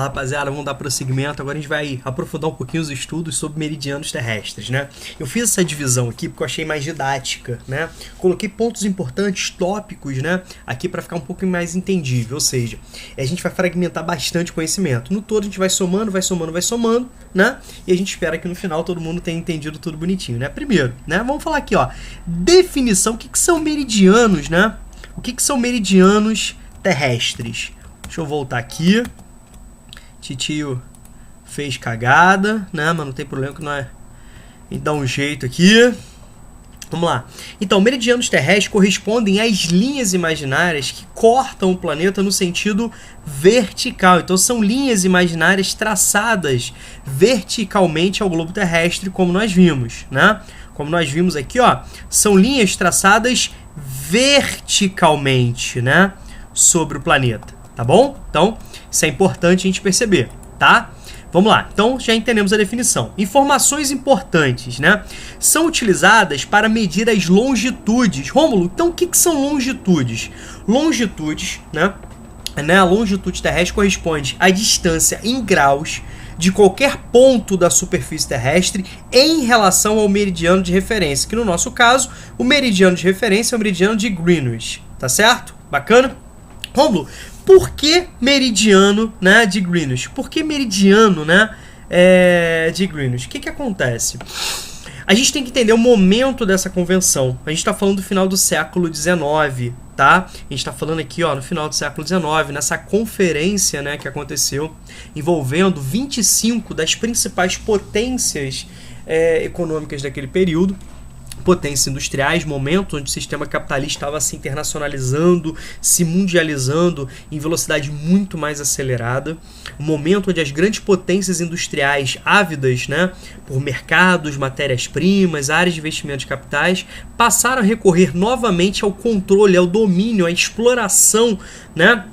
Rapaziada, vamos dar prosseguimento. Agora a gente vai aprofundar um pouquinho os estudos sobre meridianos terrestres, né? Eu fiz essa divisão aqui porque eu achei mais didática, né? Coloquei pontos importantes, tópicos, né? Aqui para ficar um pouco mais entendível, ou seja, a gente vai fragmentar bastante conhecimento. No todo a gente vai somando, né? E a gente espera que no final todo mundo tenha entendido tudo bonitinho, né? Primeiro, né? Vamos falar aqui, ó, definição, o que são meridianos, né? O que são meridianos terrestres? Deixa eu voltar aqui. Titio fez cagada, né? Mas não tem problema que não é. A gente dá um jeito aqui. Vamos lá. Então, meridianos terrestres correspondem às linhas imaginárias que cortam o planeta no sentido vertical. Então, são linhas imaginárias traçadas verticalmente ao globo terrestre, como nós vimos, né? Como nós vimos aqui, ó, são linhas traçadas verticalmente, né? Sobre o planeta, tá bom? Então, isso é importante a gente perceber, tá? Vamos lá, então já entendemos a definição. Informações importantes, né? São utilizadas para medir as longitudes. Rômulo, então o que são longitudes? Longitudes, né? A longitude terrestre corresponde à distância em graus de qualquer ponto da superfície terrestre em relação ao meridiano de referência, que no nosso caso, o meridiano de referência é o meridiano de Greenwich, tá certo? Bacana? Rômulo, por que meridiano, né, de Greenwich? Por que meridiano, né, de Greenwich? O que acontece? A gente tem que entender o momento dessa convenção. A gente está falando do final do século XIX, tá? A gente está falando aqui, ó, no final do século XIX, nessa conferência, né, que aconteceu, envolvendo 25 das principais potências econômicas daquele período. Potências industriais, momento onde o sistema capitalista estava se internacionalizando, se mundializando em velocidade muito mais acelerada, um momento onde as grandes potências industriais ávidas, né, por mercados, matérias-primas, áreas de investimento de capitais, passaram a recorrer novamente ao controle, ao domínio, à exploração, né,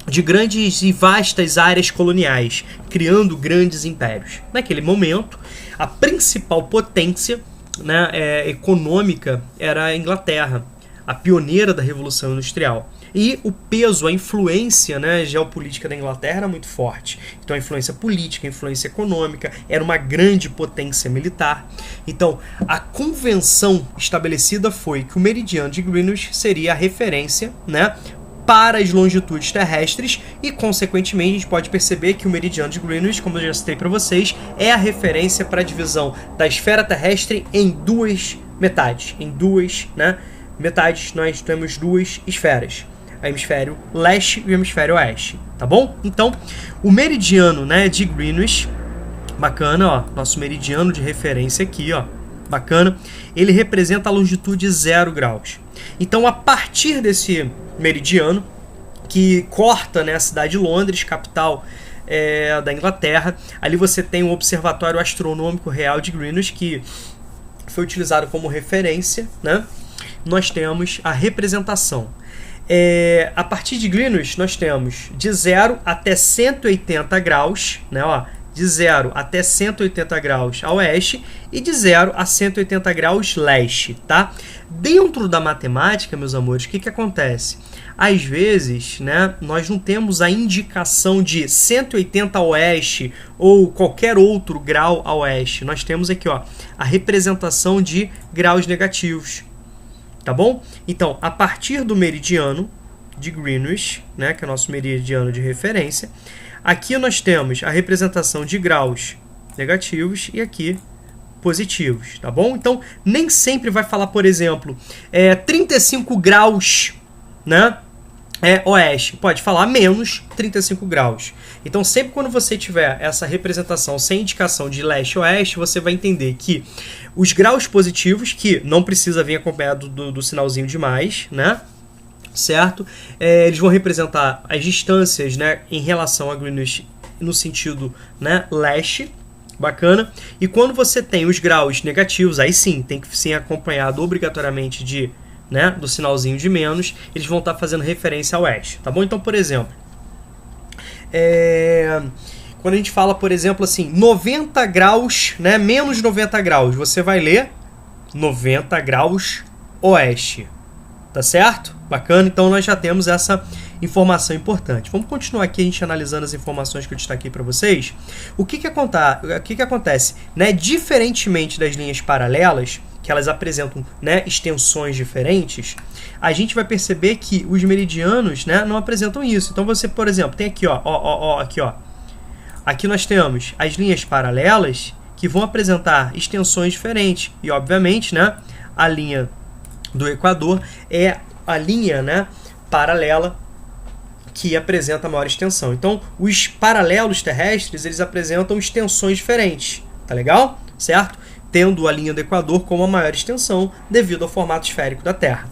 de grandes e vastas áreas coloniais, criando grandes impérios. Naquele momento, a principal potência, né, econômica era a Inglaterra, a pioneira da Revolução Industrial. E o peso, a influência, né, geopolítica da Inglaterra era muito forte. Então a influência política, a influência econômica, era uma grande potência militar. Então a convenção estabelecida foi que o meridiano de Greenwich seria a referência, né, para as longitudes terrestres e, consequentemente, a gente pode perceber que o meridiano de Greenwich, como eu já citei para vocês, é a referência para a divisão da esfera terrestre em duas metades. Em duas, né, metades nós temos duas esferas, o hemisfério leste e o hemisfério oeste, tá bom? Então, o meridiano, né, de Greenwich, bacana, ó, nosso meridiano de referência aqui, ó, bacana, ele representa a longitude 0 graus. Então, a partir desse meridiano, que corta, né, a cidade de Londres, capital da Inglaterra, ali você tem o Observatório Astronômico Real de Greenwich, que foi utilizado como referência, né? Nós temos a representação. A partir de Greenwich, nós temos de 0 até 180 graus, né, ó, de 0 até 180 graus a oeste e de 0 a 180 graus leste, tá? Dentro da matemática, meus amores, o que acontece? Às vezes, né, nós não temos a indicação de 180 a oeste ou qualquer outro grau a oeste. Nós temos aqui, ó, a representação de graus negativos, tá bom? Então, a partir do meridiano de Greenwich, né, que é o nosso meridiano de referência, aqui nós temos a representação de graus negativos e aqui positivos, tá bom? Então, nem sempre vai falar, por exemplo, 35 graus, né, oeste. Pode falar menos 35 graus. Então, sempre quando você tiver essa representação sem indicação de leste ou oeste, você vai entender que os graus positivos, que não precisa vir acompanhado do sinalzinho de mais, né, certo? Eles vão representar as distâncias, né, em relação a Greenwich no sentido, né, leste, bacana. E quando você tem os graus negativos, aí sim, tem que ser acompanhado obrigatoriamente de, né, do sinalzinho de menos, eles vão estar fazendo referência ao oeste, tá bom? Então, por exemplo, quando a gente fala, por exemplo, assim, 90 graus, né, menos 90 graus, você vai ler 90 graus oeste, tá certo? Bacana, então nós já temos essa informação importante. Vamos continuar aqui a gente analisando as informações que eu destaquei para vocês. O que acontece? Né? Diferentemente das linhas paralelas, que elas apresentam, né, extensões diferentes, a gente vai perceber que os meridianos, né, não apresentam isso. Então você, por exemplo, tem aqui, aqui nós temos as linhas paralelas que vão apresentar extensões diferentes. E, obviamente, né, a linha do Equador é a linha, né, paralela que apresenta a maior extensão. Então, os paralelos terrestres, eles apresentam extensões diferentes. Tá legal? Certo? Tendo a linha do Equador como a maior extensão devido ao formato esférico da Terra.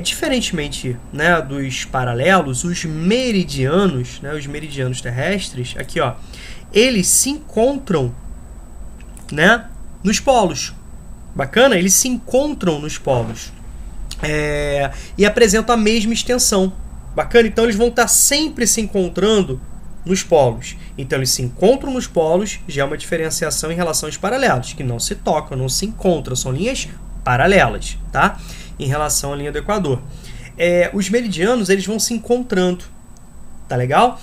Diferentemente, né, dos paralelos, os meridianos, né, os meridianos terrestres, aqui, ó, eles se encontram, né, nos polos. Bacana? Eles se encontram nos polos. E apresentam a mesma extensão. Bacana? Então eles vão estar sempre se encontrando nos polos. Então eles se encontram nos polos, já é uma diferenciação em relação aos paralelos, que não se tocam, não se encontram, são linhas paralelas, tá? Em relação à linha do Equador. Os meridianos, eles vão se encontrando, tá legal?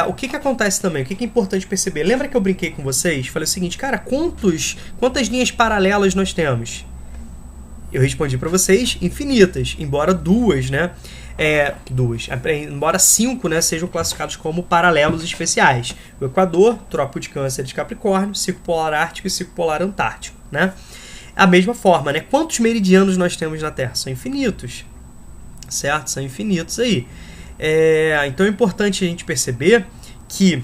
O que acontece também? O que é importante perceber? Lembra que eu brinquei com vocês? Falei o seguinte, cara, quantas linhas paralelas nós temos? Eu respondi para vocês, infinitas, embora duas, né? Embora 5, né, sejam classificados como paralelos especiais. O Equador, Trópico de Câncer de Capricórnio, Círculo Polar Ártico e Círculo Polar Antártico, né? A mesma forma, né? Quantos meridianos nós temos na Terra? São infinitos, certo? São infinitos aí. Então é importante a gente perceber que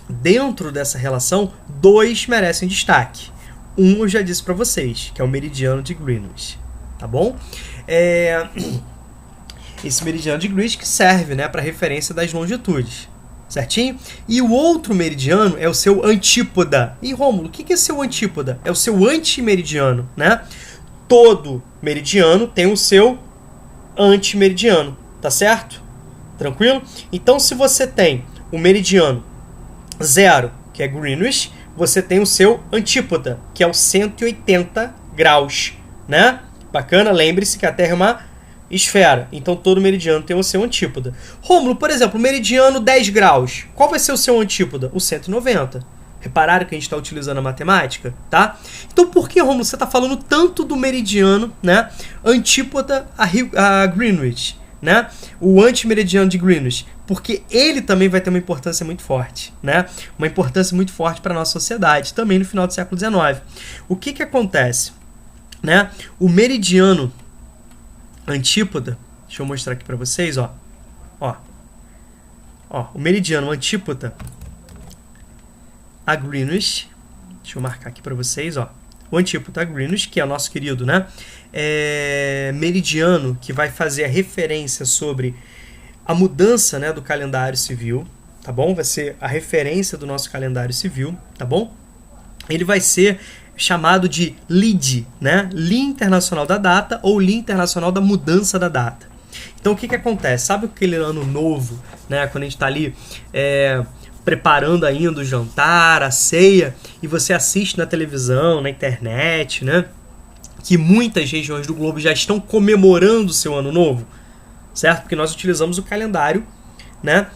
dentro dessa relação, 2 merecem destaque. Eu já disse para vocês, que é o meridiano de Greenwich, tá bom? Esse meridiano de Greenwich que serve, né, para referência das longitudes, certinho? E o outro meridiano é o seu antípoda. E Rômulo, o que é seu antípoda? É o seu antimeridiano, né? Todo meridiano tem o seu antimeridiano, tá certo? Tranquilo? Então, se você tem o meridiano 0, que é Greenwich, você tem o seu antípoda, que é o 180 graus, né? Bacana? Lembre-se que a Terra é uma esfera, então todo meridiano tem o seu antípoda. Rômulo, por exemplo, meridiano 10 graus, qual vai ser o seu antípoda? O 190. Repararam que a gente está utilizando a matemática? Tá? Então por que, Rômulo, você está falando tanto do meridiano, né, antípoda a Greenwich, né? O antimeridiano de Greenwich? Porque ele também vai ter uma importância muito forte, né? Uma importância muito forte para a nossa sociedade, também no final do século XIX. O que acontece? Né? O meridiano antípoda, deixa eu mostrar aqui para vocês, ó, o meridiano antípoda a Greenwich, deixa eu marcar aqui para vocês, ó, o antípoda a Greenwich, que é o nosso querido, né, meridiano que vai fazer a referência sobre a mudança, né, do calendário civil, tá bom? Vai ser a referência do nosso calendário civil, tá bom? Ele vai ser chamado de LID, né? Dia Internacional da Data ou Dia Internacional da Mudança da Data. Então, o que acontece? Sabe aquele ano novo, né? Quando a gente está ali preparando ainda o jantar, a ceia, e você assiste na televisão, na internet, né? Que muitas regiões do globo já estão comemorando o seu ano novo, certo? Porque nós utilizamos o calendário, né?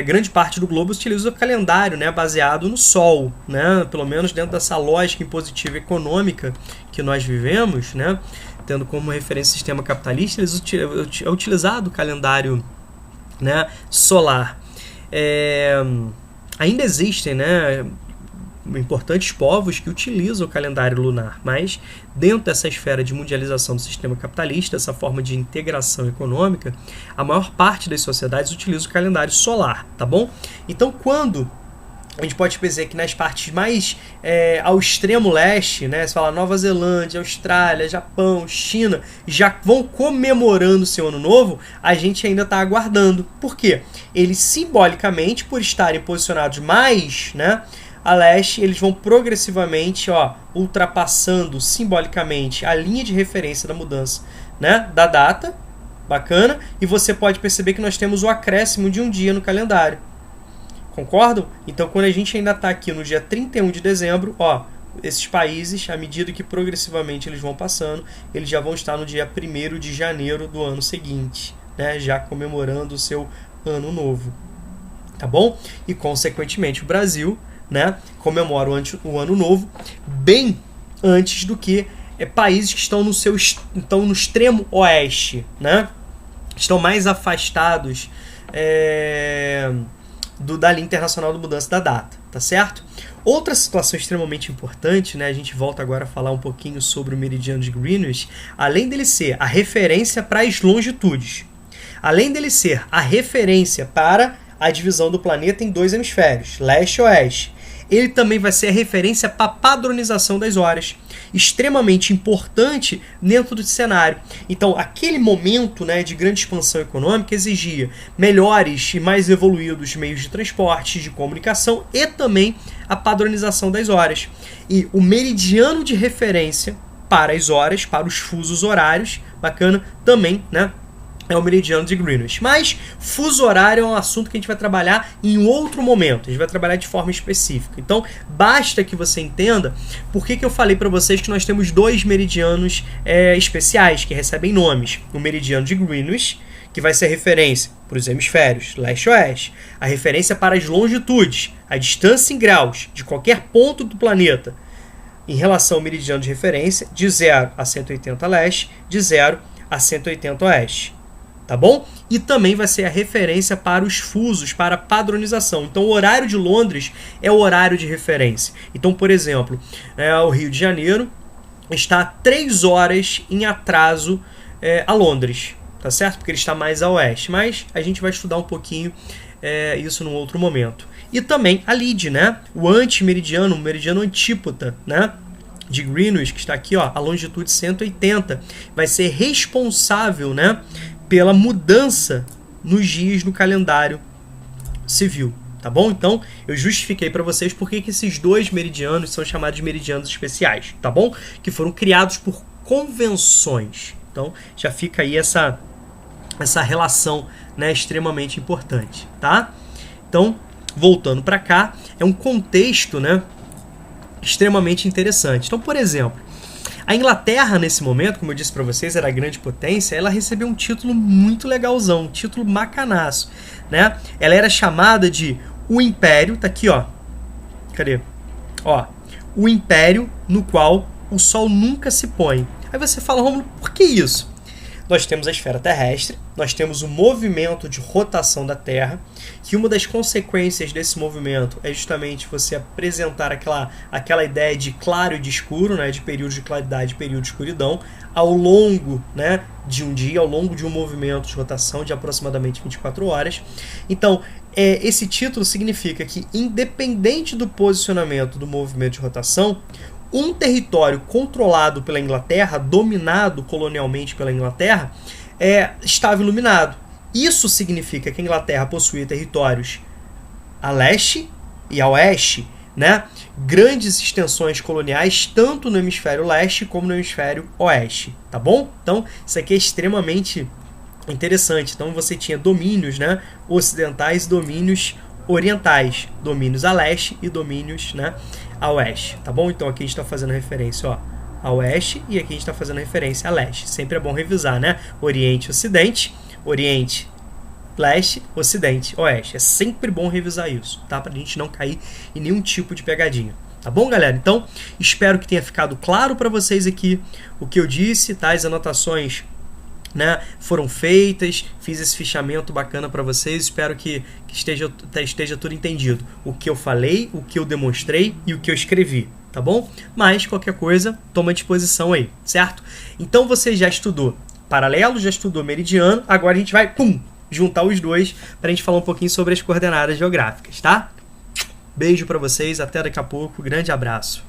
Grande parte do globo utiliza o calendário, né, baseado no Sol, né, pelo menos dentro dessa lógica impositiva econômica que nós vivemos, né, tendo como referência o sistema capitalista, é utilizado o calendário, né, solar. Ainda existem, né, importantes povos que utilizam o calendário lunar, mas dentro dessa esfera de mundialização do sistema capitalista, essa forma de integração econômica, a maior parte das sociedades utiliza o calendário solar, tá bom? Então, quando a gente pode dizer que nas partes mais ao extremo leste, né, você fala Nova Zelândia, Austrália, Japão, China, já vão comemorando o seu ano novo, a gente ainda está aguardando. Por quê? Eles simbolicamente, por estarem posicionados mais, né, a leste, eles vão progressivamente, ultrapassando simbolicamente a linha de referência da mudança, né, da data, bacana, e você pode perceber que nós temos o acréscimo de um dia no calendário. Concordam? Então, quando a gente ainda está aqui no dia 31 de dezembro, esses países, à medida que progressivamente eles vão passando, eles já vão estar no dia 1º de janeiro do ano seguinte, né, já comemorando o seu ano novo, tá bom? E, consequentemente, o Brasil, né, comemora o ano novo bem antes do que países que estão no extremo oeste, né? Estão mais afastados da linha internacional de mudança da data, tá certo? Outra situação extremamente importante, né? A gente volta agora a falar um pouquinho sobre o meridiano de Greenwich, além dele ser a referência para as longitudes, além dele ser a referência para a divisão do planeta em 2 hemisférios, leste e oeste, ele também vai ser a referência para a padronização das horas, extremamente importante dentro do cenário. Então, aquele momento, né, de grande expansão econômica exigia melhores e mais evoluídos meios de transporte, de comunicação e também a padronização das horas. E o meridiano de referência para as horas, para os fusos horários, bacana, também, né, é o meridiano de Greenwich. Mas fuso horário é um assunto que a gente vai trabalhar em outro momento. A gente vai trabalhar de forma específica. Então, basta que você entenda por que eu falei para vocês que nós temos 2 meridianos especiais, que recebem nomes. O meridiano de Greenwich, que vai ser a referência para os hemisférios leste e oeste. A referência para as longitudes, a distância em graus de qualquer ponto do planeta em relação ao meridiano de referência, de 0 a 180 leste, de 0 a 180 oeste. Tá bom? E também vai ser a referência para os fusos, para a padronização. Então, o horário de Londres é o horário de referência. Então, por exemplo, o Rio de Janeiro está 3 horas em atraso a Londres, tá certo? Porque ele está mais a oeste. Mas a gente vai estudar um pouquinho isso num outro momento. E também a Lide, né? O antimeridiano, o meridiano antípota, né, de Greenwich, que está aqui, ó, a longitude 180, vai ser responsável, né, pela mudança nos dias no calendário civil, tá bom? Então, eu justifiquei para vocês por que esses 2 meridianos são chamados de meridianos especiais, tá bom? Que foram criados por convenções. Então, já fica aí essa relação, né, extremamente importante, tá? Então, voltando para cá, é um contexto, né, extremamente interessante. Então, por exemplo, a Inglaterra, nesse momento, como eu disse para vocês, era a grande potência, ela recebeu um título muito legalzão, um título macanaço, né? Ela era chamada de o Império, tá aqui, ó. Cadê? Ó, o Império no qual o Sol nunca se põe. Aí você fala, Rômulo, por que isso? Nós temos a esfera terrestre, nós temos o movimento de rotação da Terra, que uma das consequências desse movimento é justamente você apresentar aquela ideia de claro e de escuro, né, de período de claridade e período de escuridão, ao longo, né, de um dia, ao longo de um movimento de rotação de aproximadamente 24 horas. Então, esse título significa que, independente do posicionamento do movimento de rotação, um território controlado pela Inglaterra, dominado colonialmente pela Inglaterra, estava iluminado. Isso significa que a Inglaterra possuía territórios a leste e a oeste, né? Grandes extensões coloniais, tanto no hemisfério leste como no hemisfério oeste, tá bom? Então, isso aqui é extremamente interessante. Então, você tinha domínios, né, ocidentais e domínios orientais, domínios a leste e domínios, né, a oeste, tá bom? Então aqui a gente está fazendo referência, ó, a oeste, e aqui a gente está fazendo referência a leste. Sempre é bom revisar, né? Oriente, ocidente, oriente, leste, ocidente, oeste. É sempre bom revisar isso, tá? Pra gente não cair em nenhum tipo de pegadinha. Tá bom, galera? Então, espero que tenha ficado claro para vocês aqui o que eu disse, tá? As anotações, né, foram feitas, fiz esse fichamento bacana para vocês, espero que esteja tudo entendido, o que eu falei, o que eu demonstrei e o que eu escrevi, tá bom? Mas qualquer coisa, toma à disposição aí, certo? Então você já estudou paralelo, já estudou meridiano, agora a gente vai, juntar os dois para a gente falar um pouquinho sobre as coordenadas geográficas, tá? Beijo para vocês, até daqui a pouco, grande abraço.